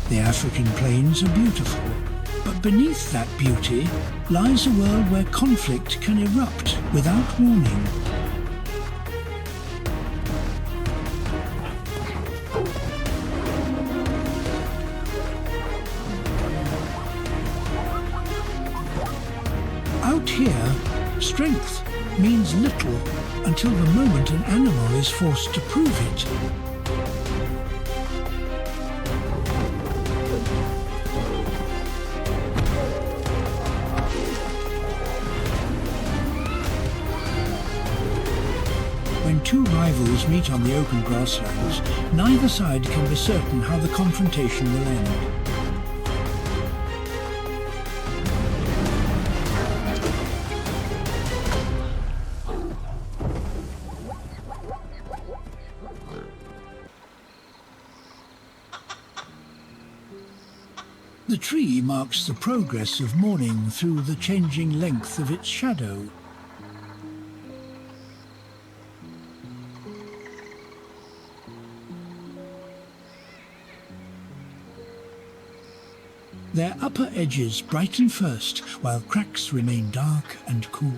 The African plains are beautiful, but beneath that beauty lies a world where conflict can erupt without warning. Out here, strength means little until the moment an animal is forced to prove it. When two rivals meet on the open grasslands, neither side can be certain how the confrontation will end. The tree marks the progress of morning through the changing length of its shadow. Their upper edges brighten first, while cracks remain dark and cool.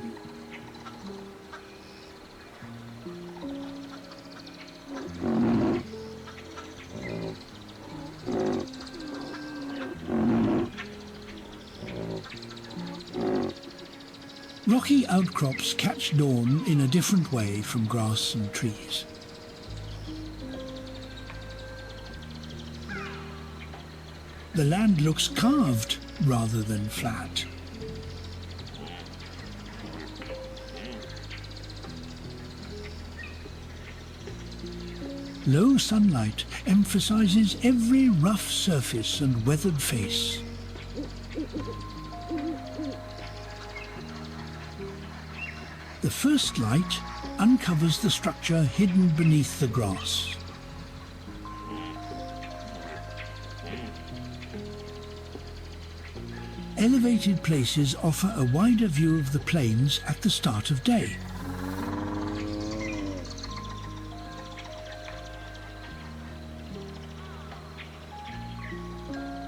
Rocky outcrops catch dawn in a different way from grass and trees. The land looks carved rather than flat. Low sunlight emphasizes every rough surface and weathered face. The first light uncovers the structure hidden beneath the grass. Elevated places offer a wider view of the plains at the start of day.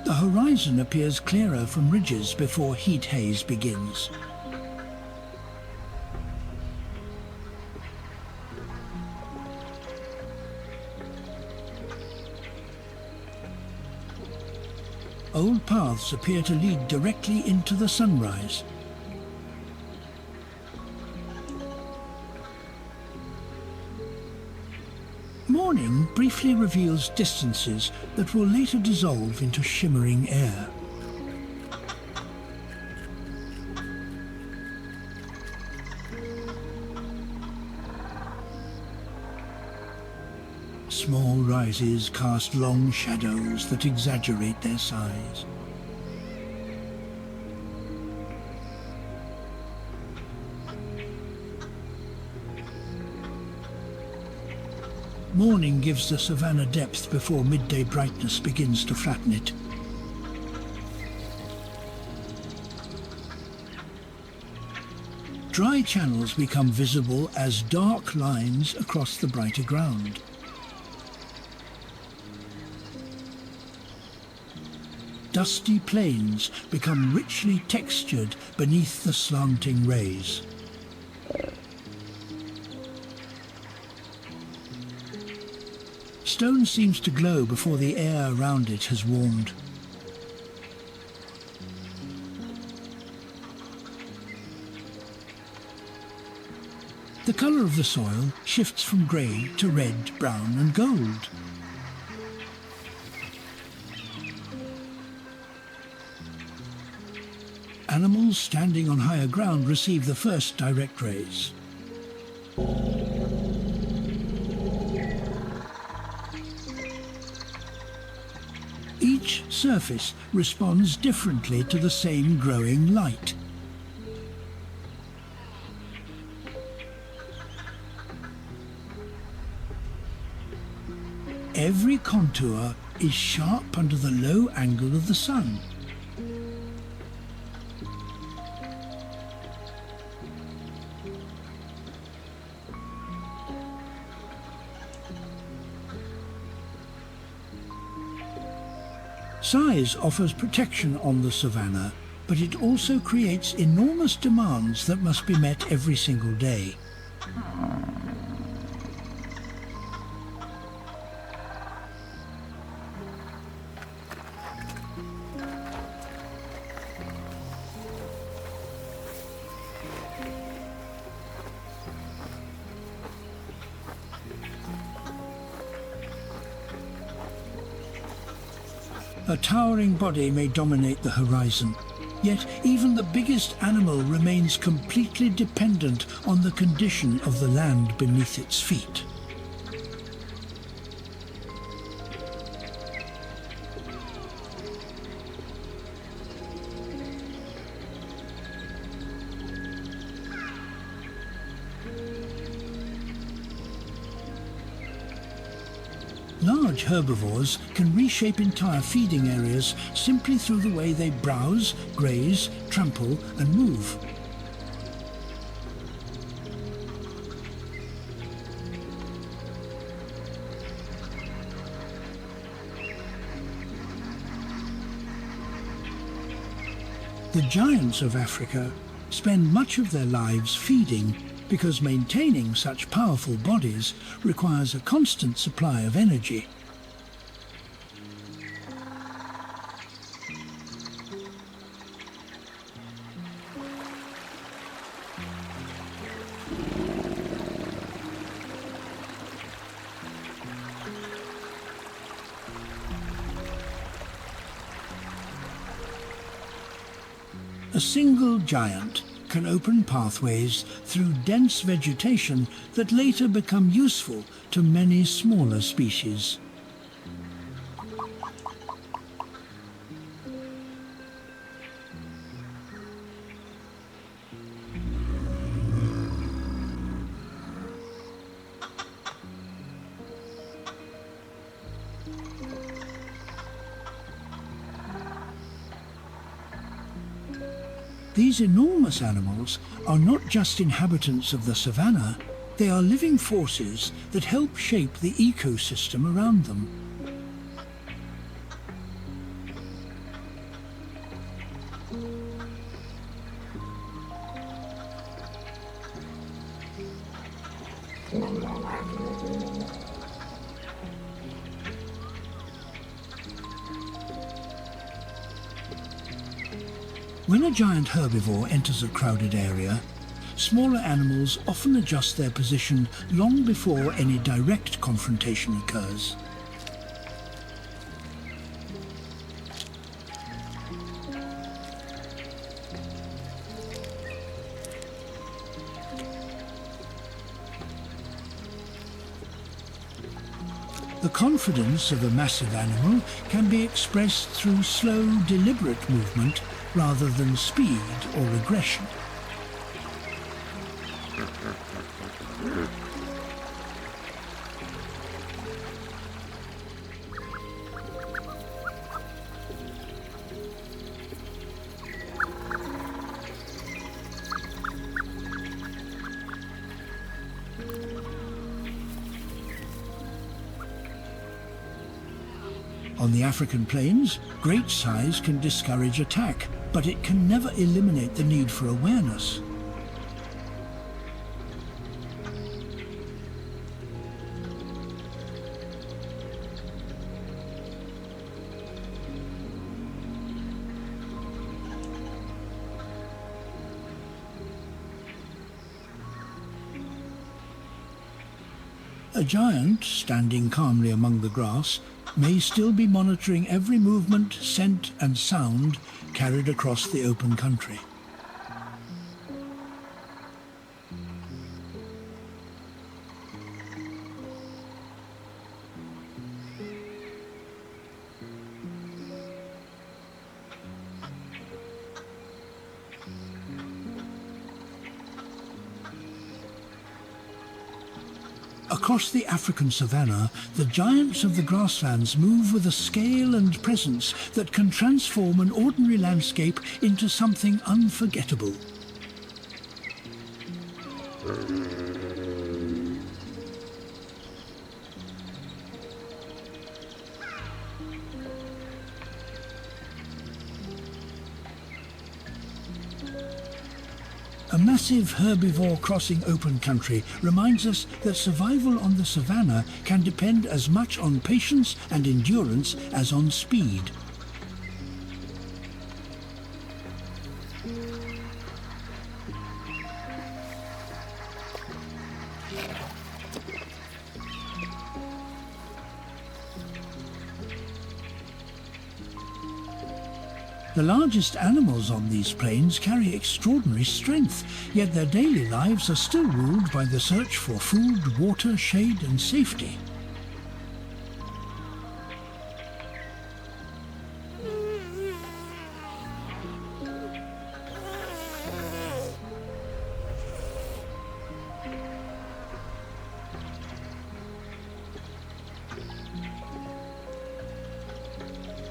The horizon appears clearer from ridges before heat haze begins. Old paths appear to lead directly into the sunrise. Morning briefly reveals distances that will later dissolve into shimmering air. Small rises cast long shadows that exaggerate their size. Morning gives the savanna depth before midday brightness begins to flatten it. Dry channels become visible as dark lines across the brighter ground. Dusty plains become richly textured beneath the slanting rays. Stone seems to glow before the air around it has warmed. The colour of the soil shifts from grey to red, brown and gold. Animals standing on higher ground receive the first direct rays. Each surface responds differently to the same growing light. Every contour is sharp under the low angle of the sun. Size offers protection on the savanna, but it also creates enormous demands that must be met every single day. A towering body may dominate the horizon, yet even the biggest animal remains completely dependent on the condition of the land beneath its feet. Large herbivores can reshape entire feeding areas simply through the way they browse, graze, trample and move. The giants of Africa spend much of their lives feeding, because maintaining such powerful bodies requires a constant supply of energy. A single giant can open pathways through dense vegetation that later become useful to many smaller species. These enormous animals are not just inhabitants of the savanna, they are living forces that help shape the ecosystem around them. When a giant herbivore enters a crowded area, smaller animals often adjust their position long before any direct confrontation occurs. The confidence of a massive animal can be expressed through slow, deliberate movement rather than speed or aggression. On the African plains, great size can discourage attack, but it can never eliminate the need for awareness. A giant, standing calmly among the grass, may still be monitoring every movement, scent and sound carried across the open country. Across the African savanna, the giants of the grasslands move with a scale and presence that can transform an ordinary landscape into something unforgettable. massive herbivore crossing open country reminds us that survival on the savannah can depend as much on patience and endurance as on speed. The largest animals on these plains carry extraordinary strength, yet their daily lives are still ruled by the search for food, water, shade, and safety.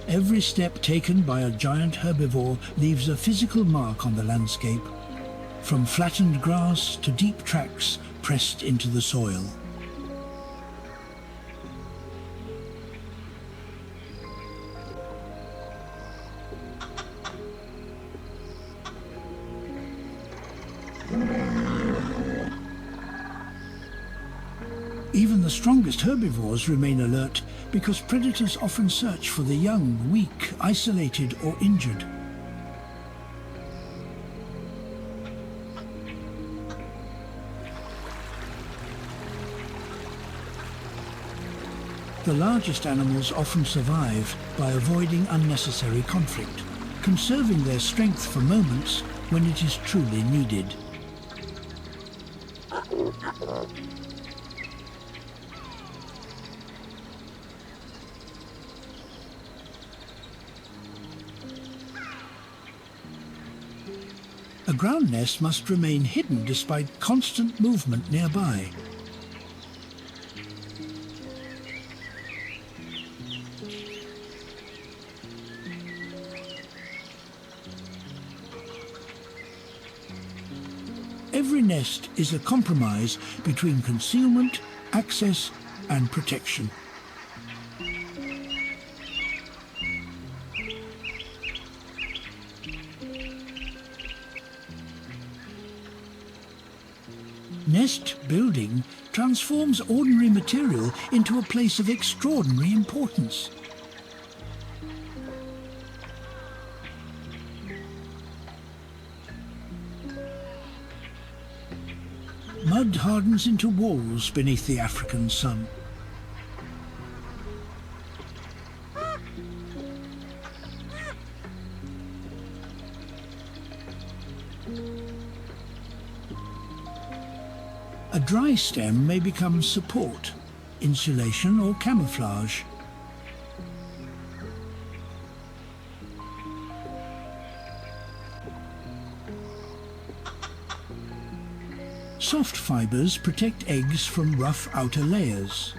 Every step taken by a giant herbivore leaves a physical mark on the landscape, from flattened grass to deep tracks pressed into the soil. Even the strongest herbivores remain alert because predators often search for the young, weak, isolated, or injured. The largest animals often survive by avoiding unnecessary conflict, conserving their strength for moments when it is truly needed. A ground nest must remain hidden despite constant movement nearby. Every nest is a compromise between concealment, access, and protection. Nest building transforms ordinary material into a place of extraordinary importance. Mud hardens into walls beneath the African sun. A dry stem may become support, insulation, or camouflage. Soft fibers protect eggs from rough outer layers.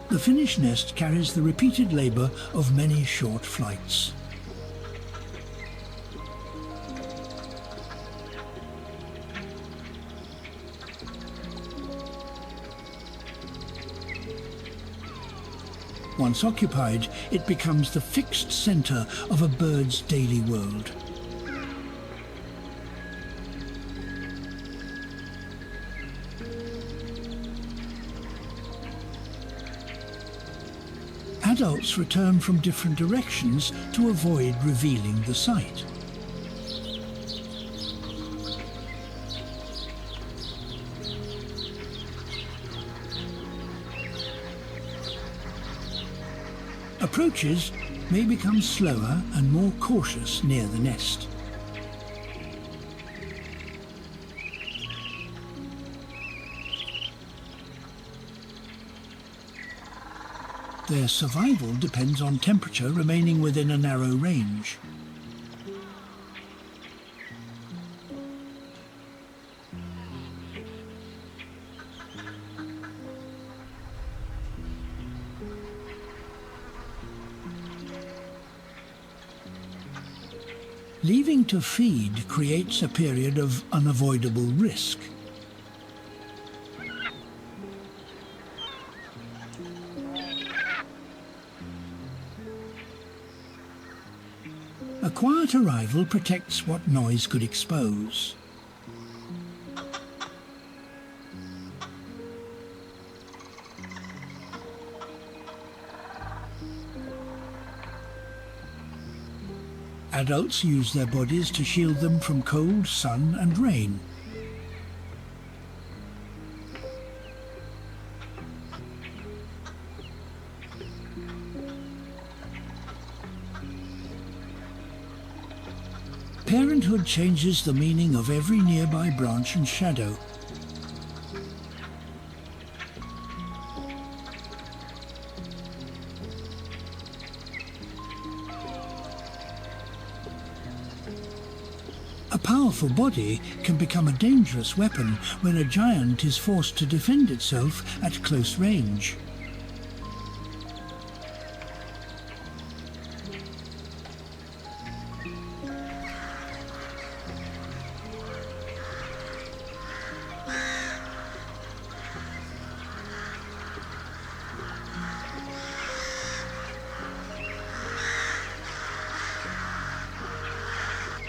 The finished nest carries the repeated labor of many short flights. Once occupied, it becomes the fixed center of a bird's daily world. Adults return from different directions to avoid revealing the site. Approaches may become slower and more cautious near the nest. Their survival depends on temperature remaining within a narrow range. Leaving to feed creates a period of unavoidable risk. A quiet arrival protects what noise could expose. Adults use their bodies to shield them from cold, sun and rain. Parenthood changes the meaning of every nearby branch and shadow. A powerful body can become a dangerous weapon when a giant is forced to defend itself at close range.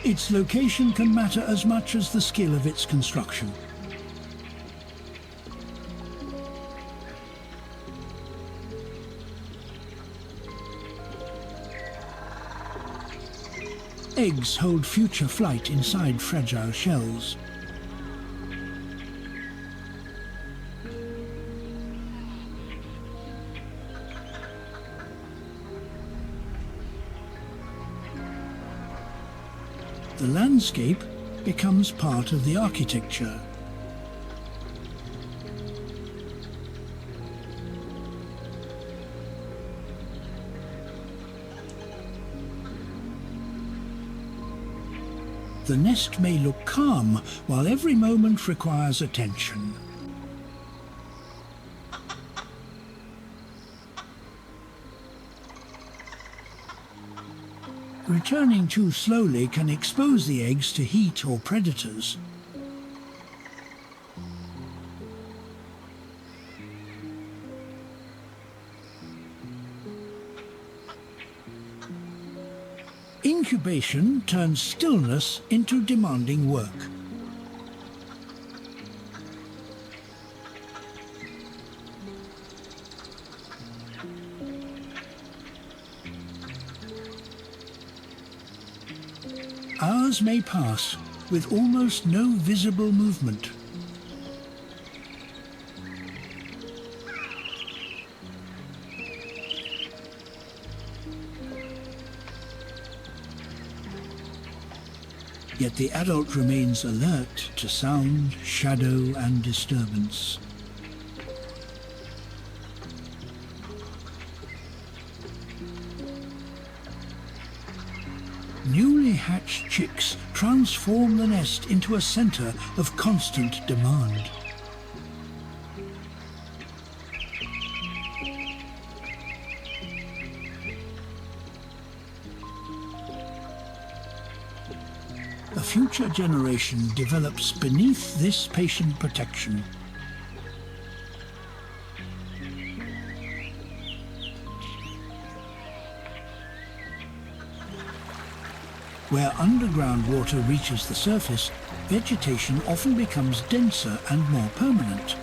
Its location can matter as much as the skill of its construction. Eggs hold future flight inside fragile shells. The landscape becomes part of the architecture. The nest may look calm, while every moment requires attention. Returning too slowly can expose the eggs to heat or predators. Incubation turns stillness into demanding work. Hours may pass with almost no visible movement. Yet the adult remains alert to sound, shadow, and disturbance. Newly hatched chicks transform the nest into a center of constant demand. A future generation develops beneath this patient protection. Where underground water reaches the surface, vegetation often becomes denser and more permanent.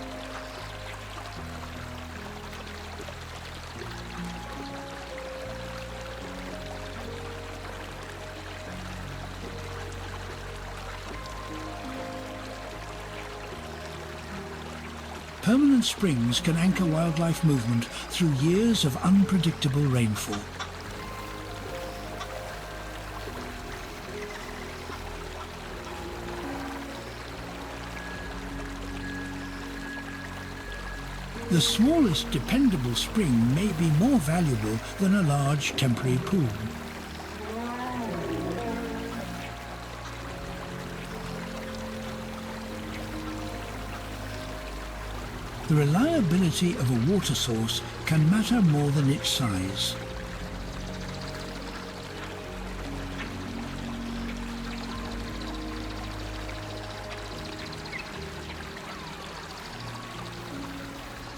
Permanent springs can anchor wildlife movement through years of unpredictable rainfall. The smallest dependable spring may be more valuable than a large temporary pool. The reliability of a water source can matter more than its size.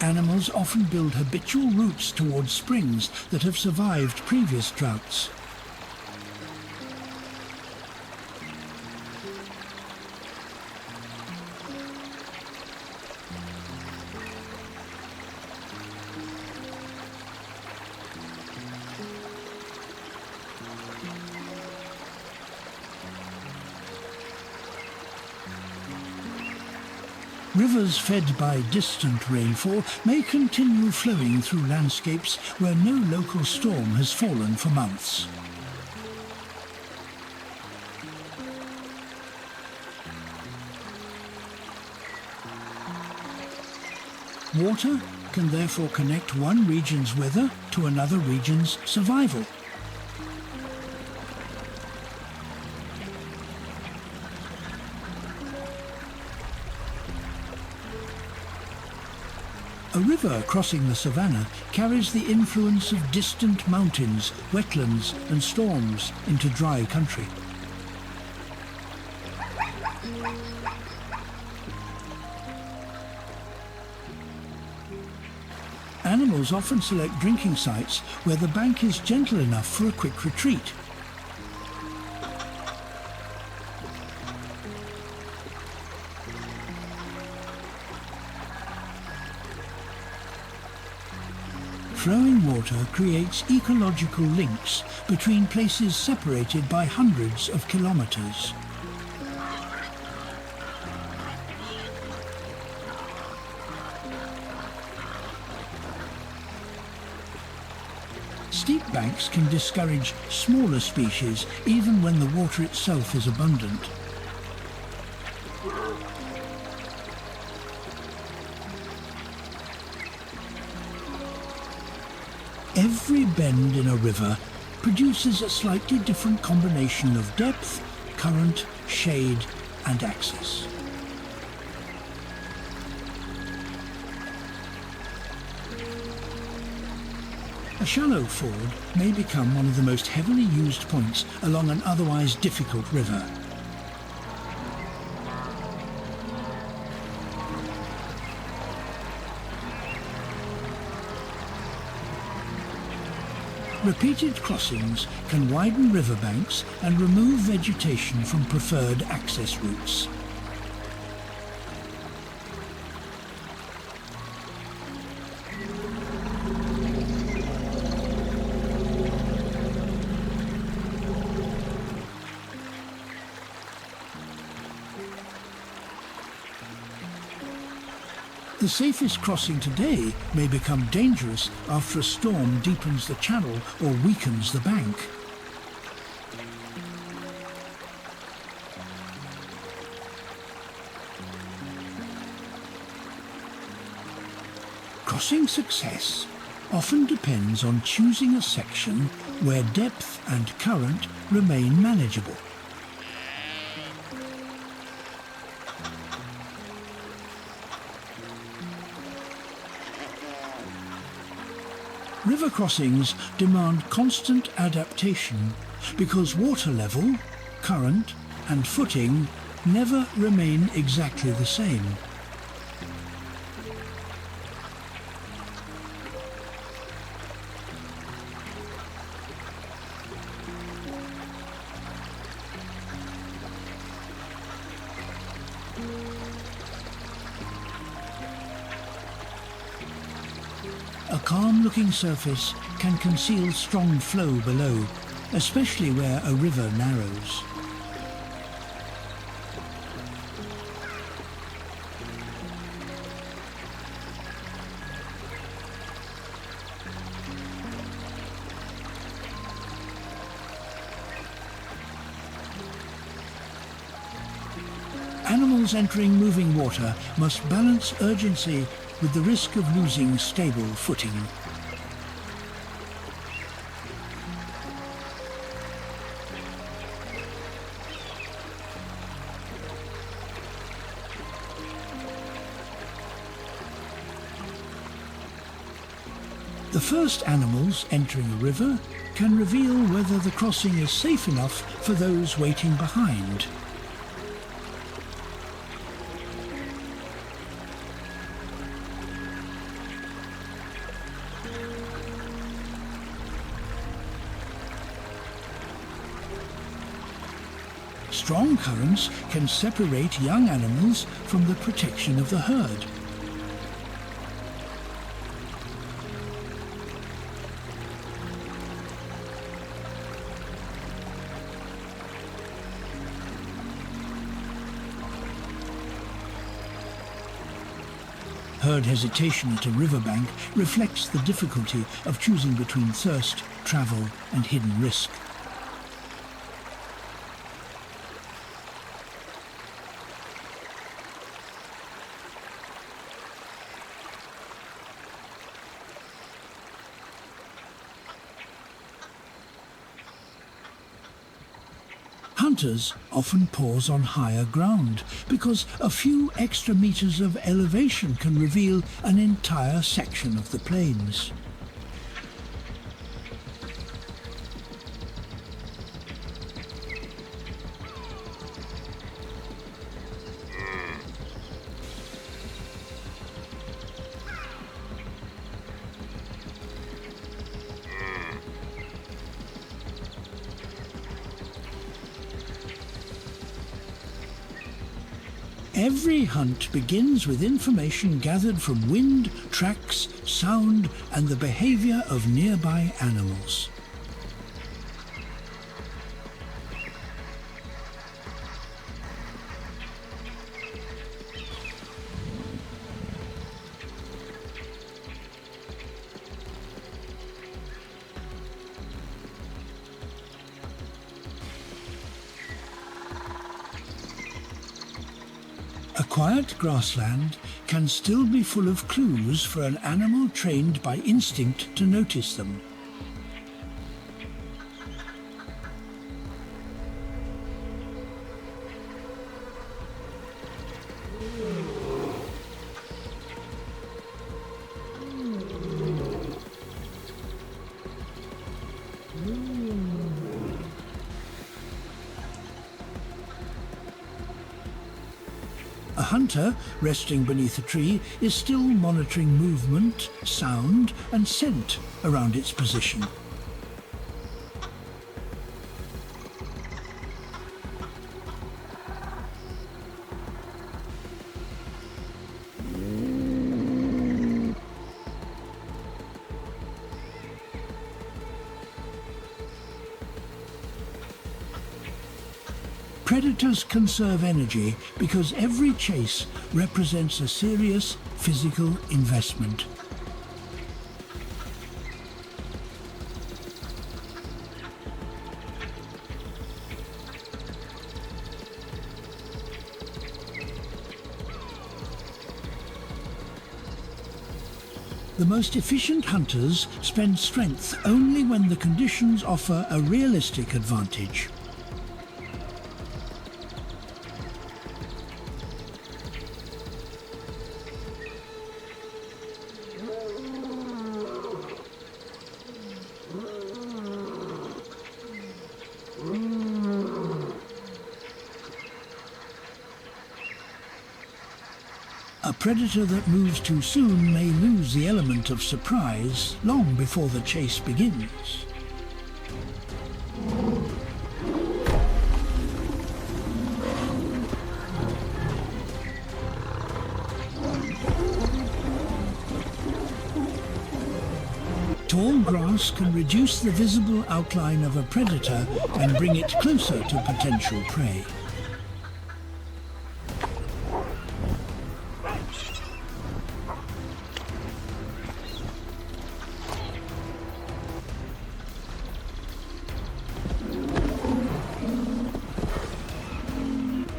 Animals often build habitual routes towards springs that have survived previous droughts. Rivers fed by distant rainfall may continue flowing through landscapes where no local storm has fallen for months. Water can therefore connect one region's weather to another region's survival. A river crossing the savannah carries the influence of distant mountains, wetlands and storms into dry country. Animals often select drinking sites where the bank is gentle enough for a quick retreat. Flowing water creates ecological links between places separated by hundreds of kilometers. Steep banks can discourage smaller species even when the water itself is abundant. Every bend in a river produces a slightly different combination of depth, current, shade, and axis. A shallow ford may become one of the most heavily used points along an otherwise difficult river. Repeated crossings can widen riverbanks and remove vegetation from preferred access routes. The safest crossing today may become dangerous after a storm deepens the channel or weakens the bank. Crossing success often depends on choosing a section where depth and current remain manageable. River crossings demand constant adaptation because water level, current and footing never remain exactly the same. A calm-looking surface can conceal strong flow below, especially where a river narrows. Animals entering moving water must balance urgency with the risk of losing stable footing. The first animals entering a river can reveal whether the crossing is safe enough for those waiting behind. Strong currents can separate young animals from the protection of the herd. Herd hesitation at a riverbank reflects the difficulty of choosing between thirst, travel, and hidden risk. Hunters often pause on higher ground because a few extra meters of elevation can reveal an entire section of the plains. Every hunt begins with information gathered from wind, tracks, sound, and the behavior of nearby animals. A quiet grassland can still be full of clues for an animal trained by instinct to notice them. A hunter, resting beneath a tree, is still monitoring movement, sound, and scent around its position. Predators conserve energy because every chase represents a serious physical investment. The most efficient hunters spend strength only when the conditions offer a realistic advantage. A predator that moves too soon may lose the element of surprise long before the chase begins. Tall grass can reduce the visible outline of a predator and bring it closer to potential prey.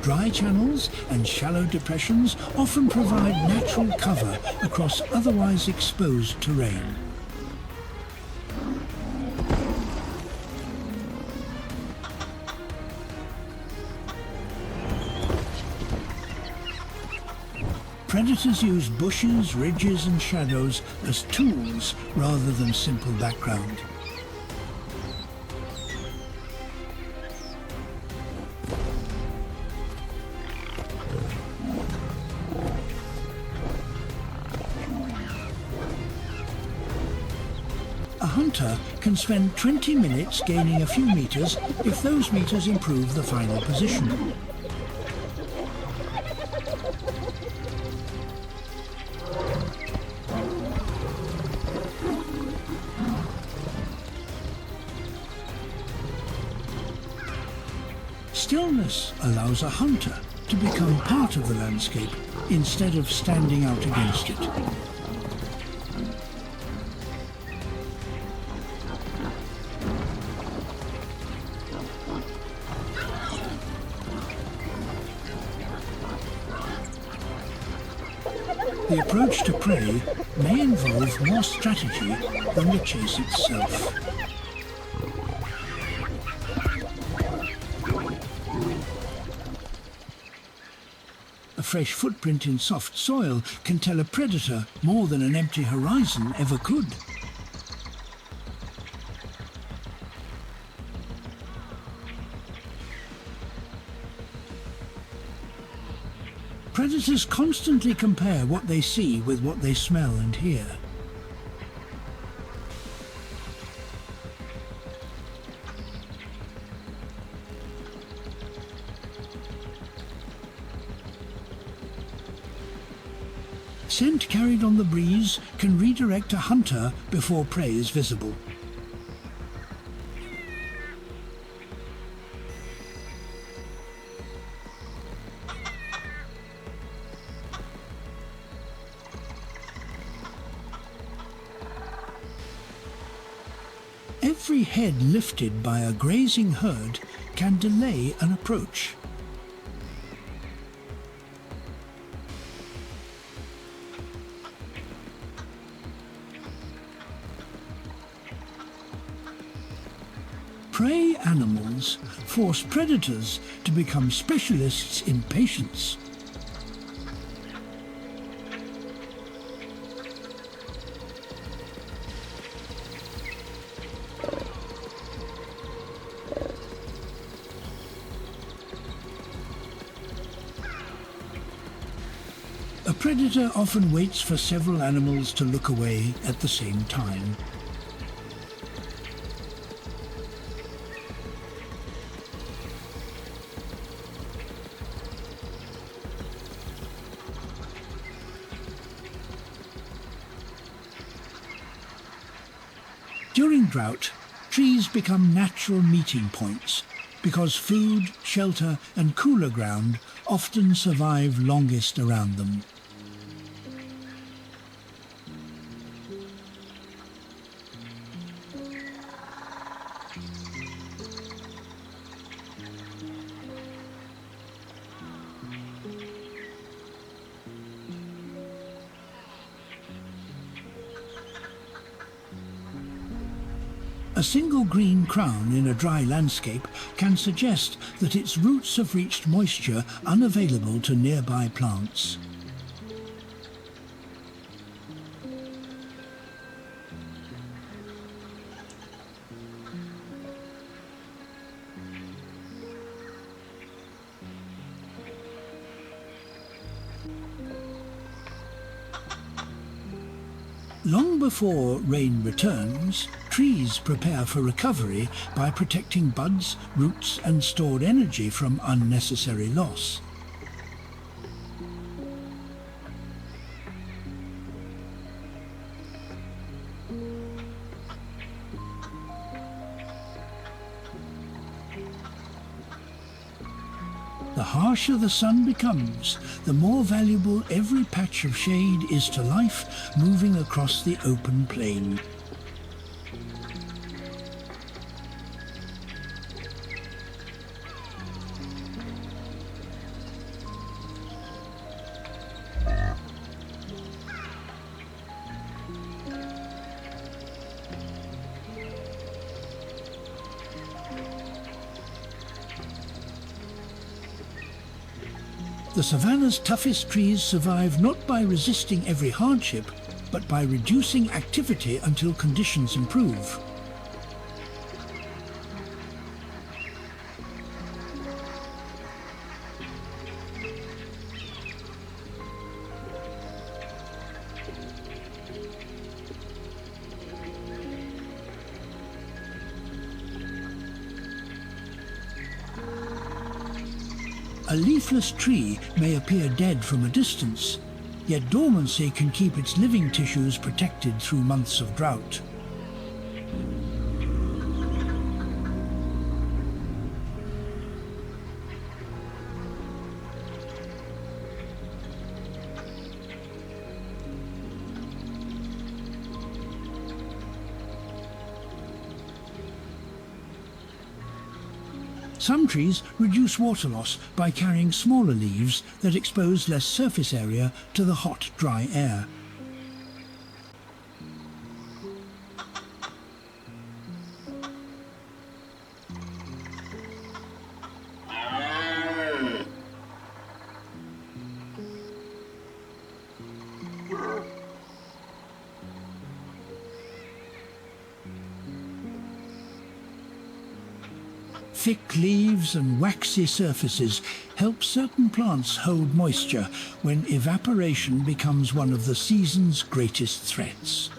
Dry channels and shallow depressions often provide natural cover across otherwise exposed terrain. Predators use bushes, ridges, and shadows as tools rather than simple background. A hunter can spend 20 minutes gaining a few meters if those meters improve the final position. Stillness allows a hunter to become part of the landscape instead of standing out against it. The approach to prey may involve more strategy than the chase itself. A fresh footprint in soft soil can tell a predator more than an empty horizon ever could. Predators constantly compare what they see with what they smell and hear. Scent carried on the breeze can redirect a hunter before prey is visible. Every head lifted by a grazing herd can delay an approach. Prey animals force predators to become specialists in patience. A predator often waits for several animals to look away at the same time. During drought, trees become natural meeting points because food, shelter and cooler ground often survive longest around them. A single green crown in a dry landscape can suggest that its roots have reached moisture unavailable to nearby plants. Long before rain returns, trees prepare for recovery by protecting buds, roots and stored energy from unnecessary loss. The harsher the sun becomes, the more valuable every patch of shade is to life moving across the open plain. The savanna's toughest trees survive not by resisting every hardship, but by reducing activity until conditions improve. A leafless tree may appear dead from a distance, yet dormancy can keep its living tissues protected through months of drought. Some trees reduce water loss by carrying smaller leaves that expose less surface area to the hot, dry air. Thick leaves and waxy surfaces help certain plants hold moisture when evaporation becomes one of the season's greatest threats.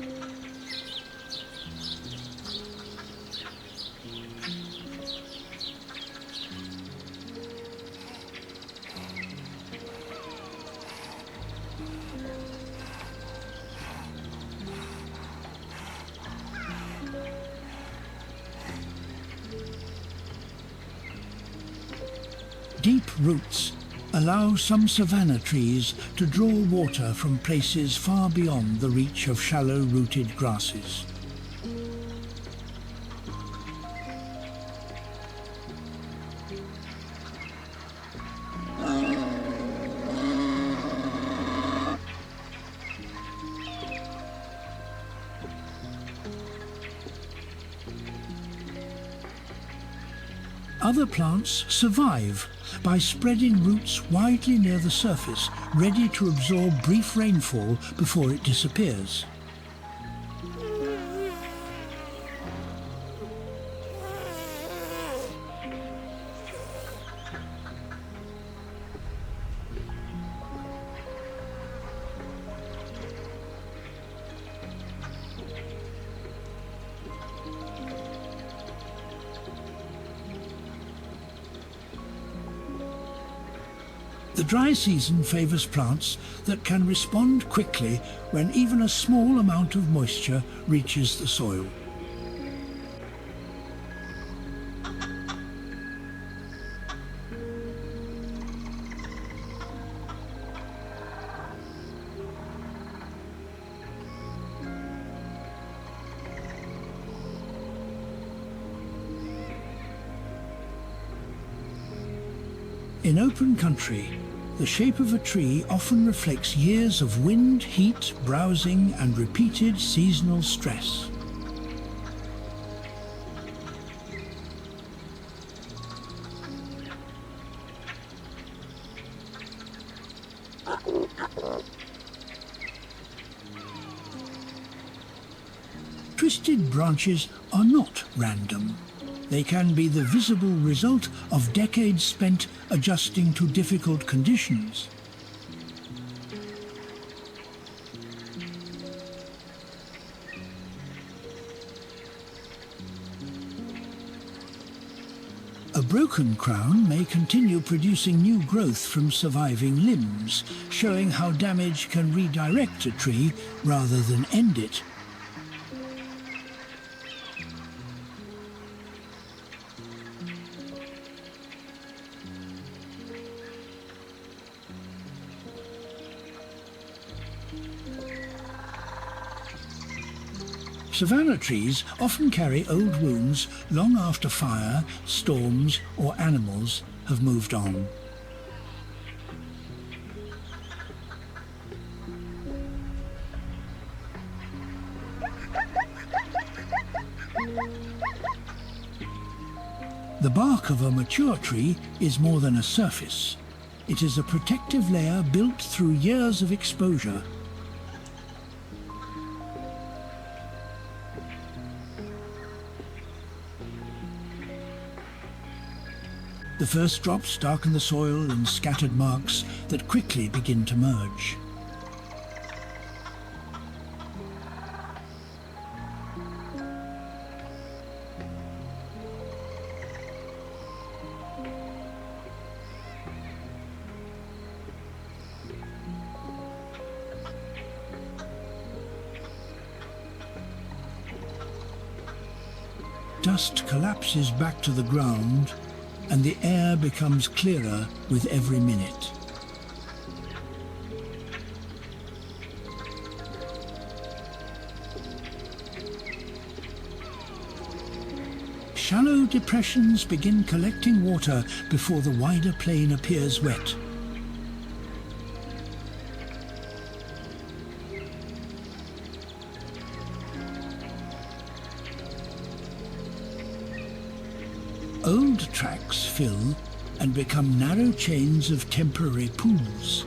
Deep roots allow some savanna trees to draw water from places far beyond the reach of shallow-rooted grasses. Other plants survive by spreading roots widely near the surface, ready to absorb brief rainfall before it disappears. The dry season favours plants that can respond quickly when even a small amount of moisture reaches the soil. In open country, the shape of a tree often reflects years of wind, heat, browsing, and repeated seasonal stress. Twisted branches are not random. They can be the visible result of decades spent adjusting to difficult conditions. A broken crown may continue producing new growth from surviving limbs, showing how damage can redirect a tree rather than end it. Savanna trees often carry old wounds long after fire, storms, or animals have moved on. The bark of a mature tree is more than a surface. It is a protective layer built through years of exposure. The first drops darken the soil in scattered marks that quickly begin to merge. Dust collapses back to the ground, and the air becomes clearer with every minute. Shallow depressions begin collecting water before the wider plain appears wet. Old tracks fill and become narrow chains of temporary pools.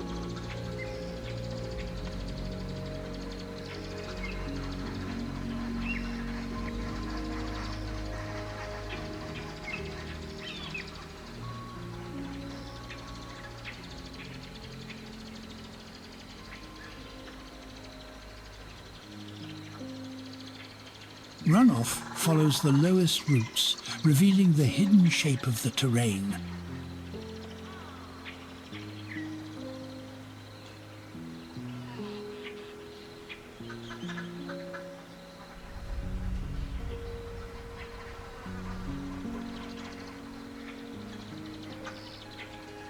Runoff follows the lowest roots, revealing the hidden shape of the terrain.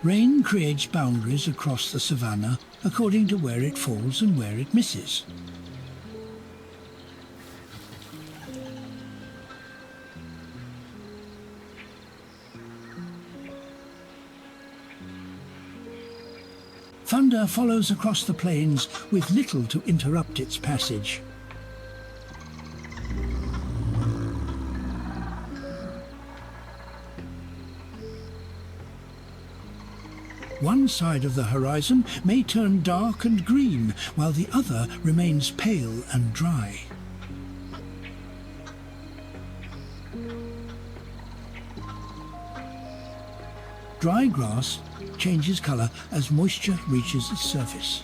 Rain creates boundaries across the savanna according to where it falls and where it misses. Thunder follows across the plains with little to interrupt its passage. One side of the horizon may turn dark and green, while the other remains pale and dry. Dry grass changes color as moisture reaches its surface.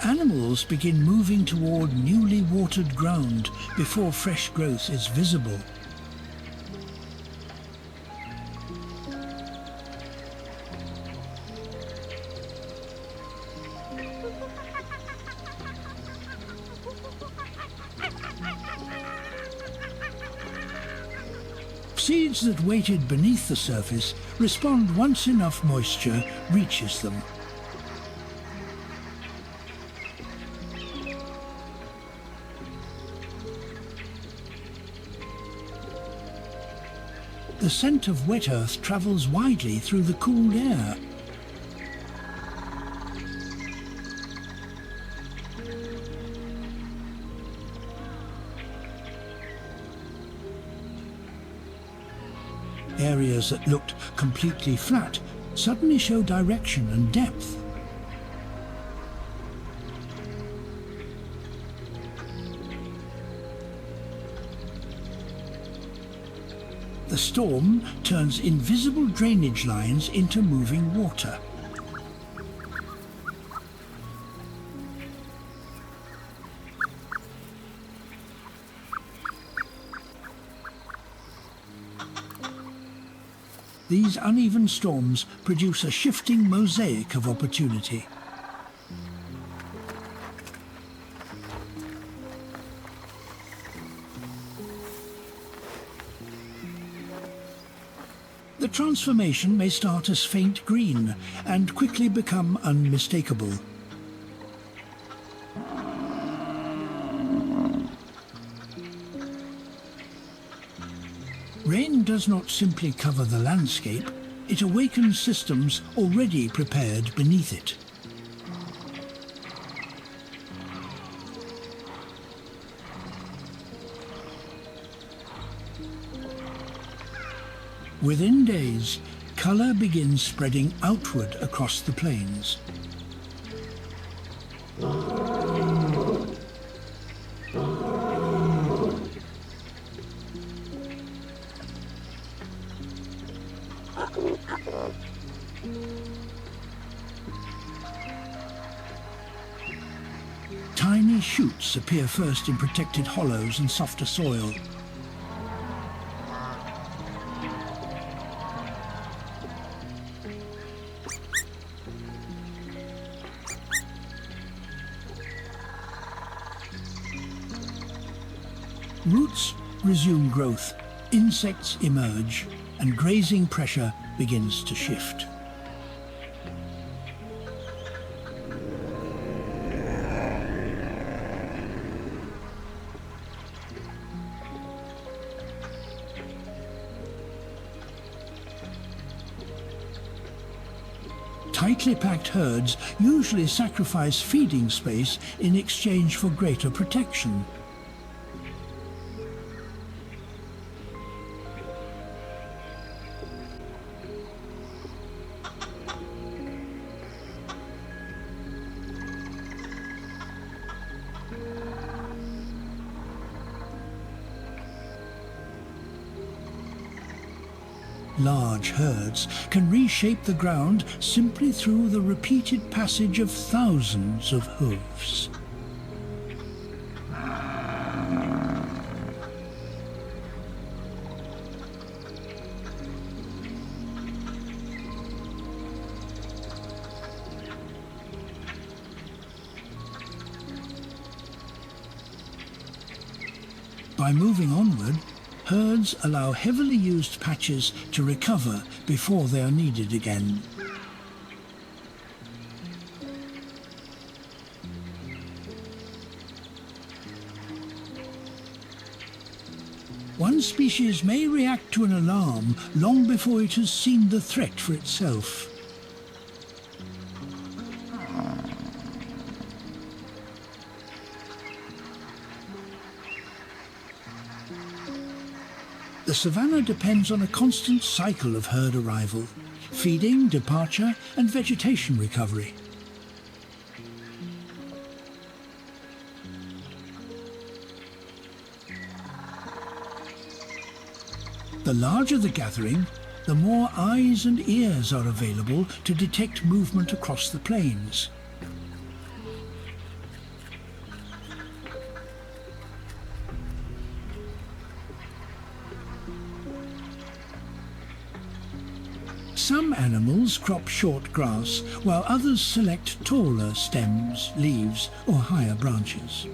Animals begin moving toward newly watered ground before fresh growth is visible. Seeds that waited beneath the surface respond once enough moisture reaches them. The scent of wet earth travels widely through the cooled air. Areas that looked completely flat suddenly show direction and depth. The storm turns invisible drainage lines into moving water. These uneven storms produce a shifting mosaic of opportunity. The transformation may start as faint green and quickly become unmistakable. Rain does not simply cover the landscape, it awakens systems already prepared beneath it. Within days, color begins spreading outward across the plains. Tiny shoots appear first in protected hollows and softer soil. Roots resume growth, insects emerge, and grazing pressure begins to shift. Tightly packed herds usually sacrifice feeding space in exchange for greater protection. Large herds can reshape the ground simply through the repeated passage of thousands of hooves. By moving onward, herds allow heavily used patches to recover before they are needed again. One species may react to an alarm long before it has seen the threat for itself. The savanna depends on a constant cycle of herd arrival, feeding, departure, and vegetation recovery. The larger the gathering, the more eyes and ears are available to detect movement across the plains. Some animals crop short grass, while others select taller stems, leaves, or higher branches.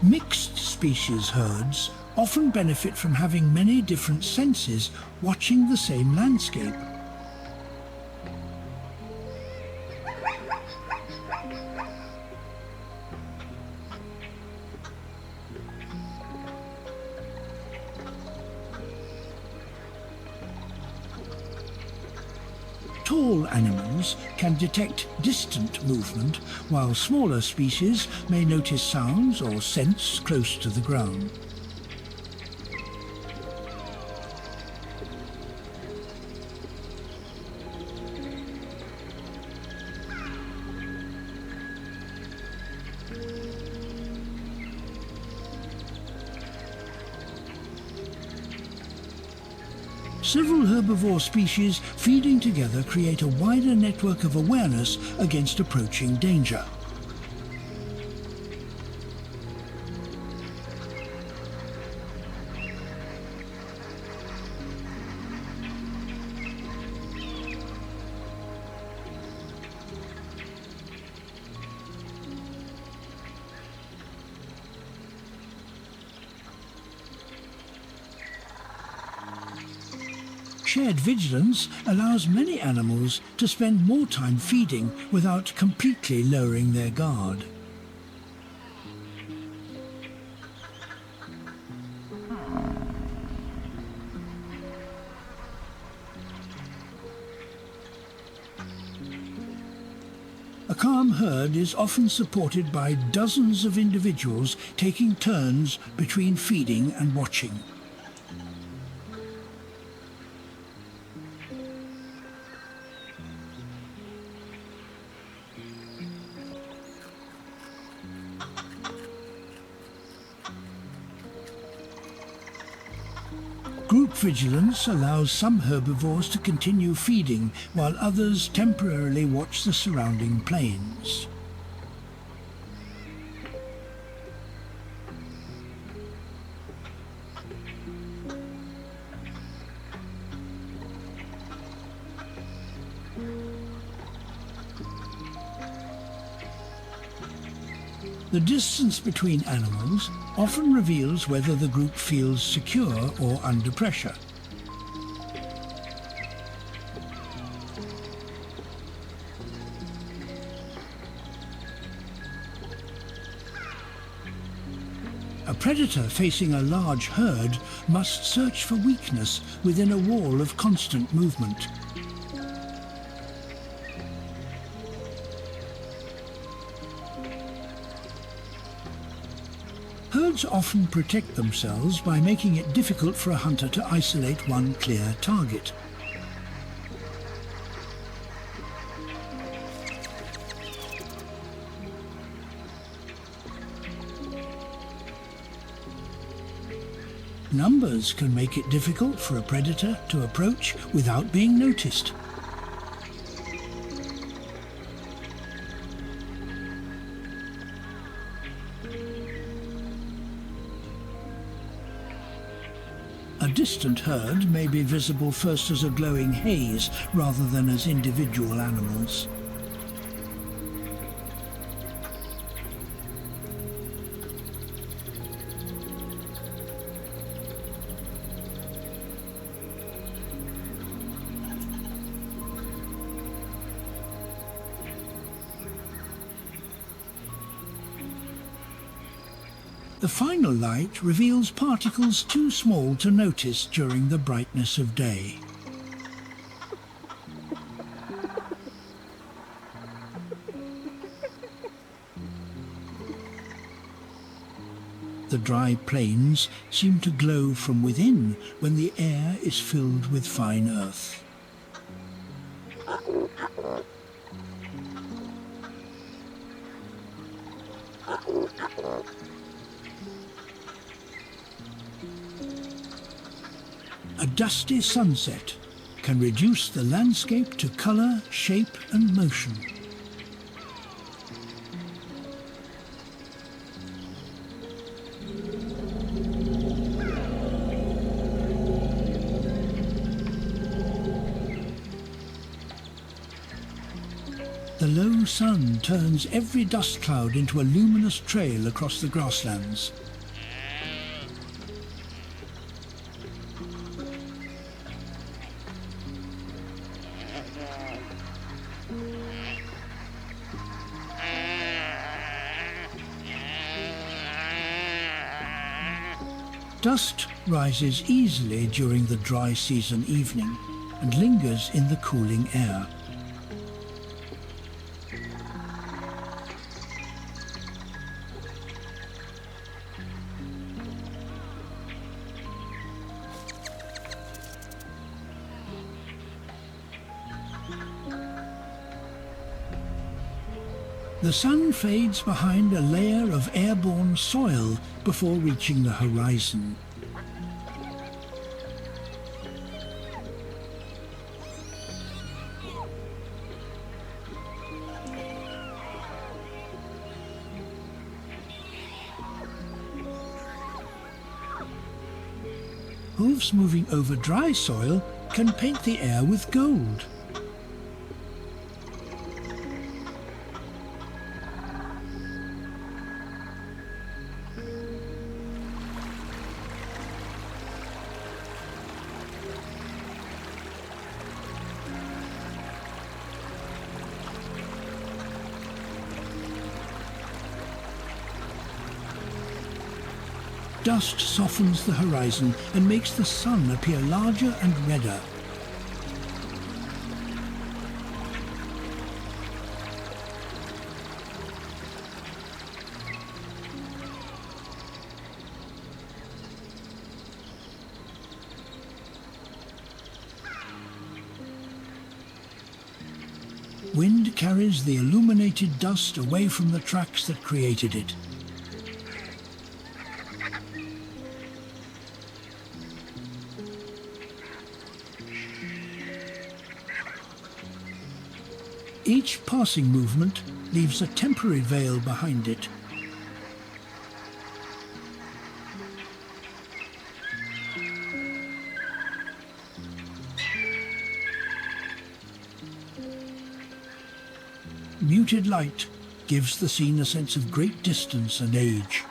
Mixed species herds often benefit from having many different senses watching the same landscape. Tall animals can detect distant movement, while smaller species may notice sounds or scents close to the ground. Several herbivore species feeding together create a wider network of awareness against approaching danger. Shared vigilance allows many animals to spend more time feeding without completely lowering their guard. A calm herd is often supported by dozens of individuals taking turns between feeding and watching. Group vigilance allows some herbivores to continue feeding, while others temporarily watch the surrounding plains. The distance between animals often reveals whether the group feels secure or under pressure. A predator facing a large herd must search for weakness within a wall of constant movement. Herds often protect themselves by making it difficult for a hunter to isolate one clear target. Numbers can make it difficult for a predator to approach without being noticed. A distant herd may be visible first as a glowing haze rather than as individual animals. The final light reveals particles too small to notice during the brightness of day. The dry plains seem to glow from within when the air is filled with fine earth. A dusty sunset can reduce the landscape to color, shape and motion. The low sun turns every dust cloud into a luminous trail across the grasslands. Dust rises easily during the dry season evening and lingers in the cooling air. The sun fades behind a layer of airborne soil before reaching the horizon. Hooves moving over dry soil can paint the air with gold. Dust softens the horizon and makes the sun appear larger and redder. Wind carries the illuminated dust away from the tracks that created it. Each passing movement leaves a temporary veil behind it. Muted light gives the scene a sense of great distance and age.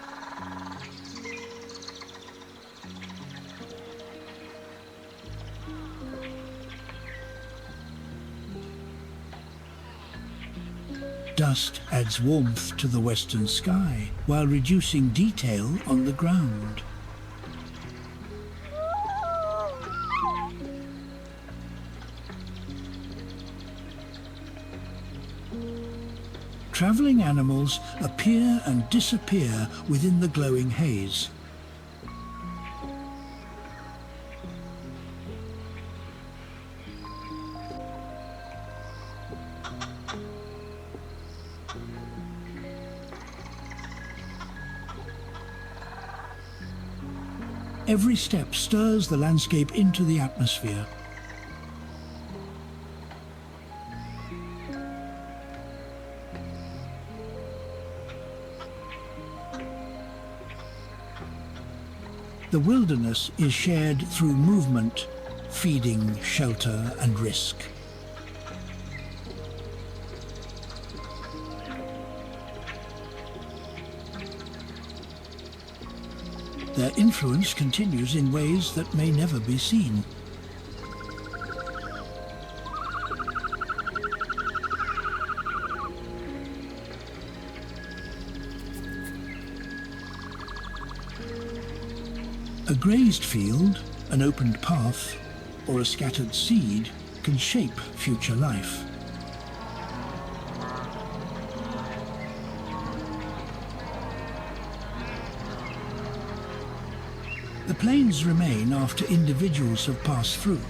Dust adds warmth to the western sky, while reducing detail on the ground. Travelling animals appear and disappear within the glowing haze. Every step stirs the landscape into the atmosphere. The wilderness is shared through movement, feeding, shelter, and risk. Their influence continues in ways that may never be seen. A grazed field, an opened path, or a scattered seed can shape future life. The plains remain after individuals have passed through.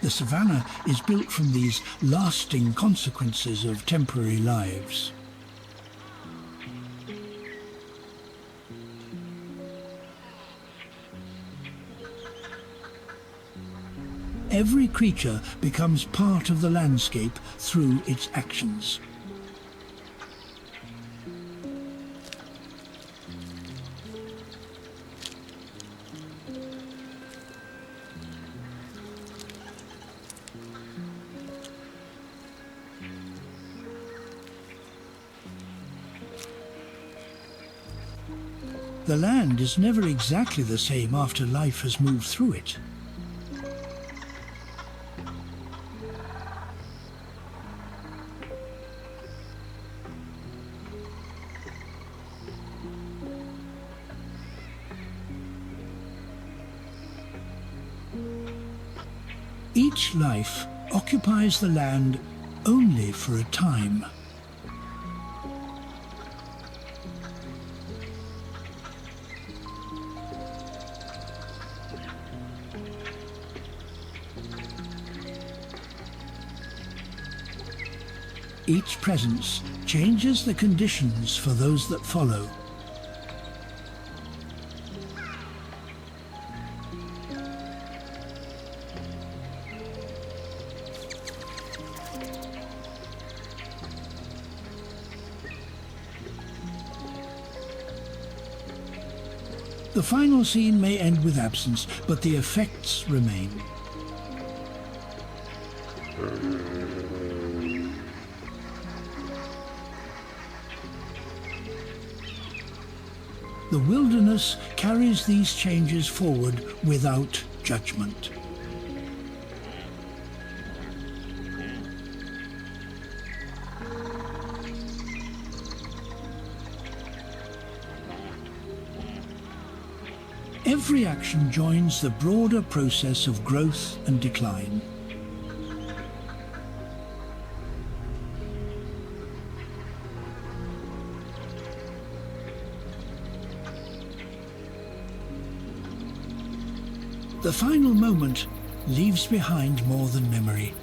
The savanna is built from these lasting consequences of temporary lives. Every creature becomes part of the landscape through its actions. The land is never exactly the same after life has moved through it. Each life occupies the land only for a time. Each presence changes the conditions for those that follow. The final scene may end with absence, but the effects remain. The wilderness carries these changes forward without judgment. Every action joins the broader process of growth and decline. The final moment leaves behind more than memory.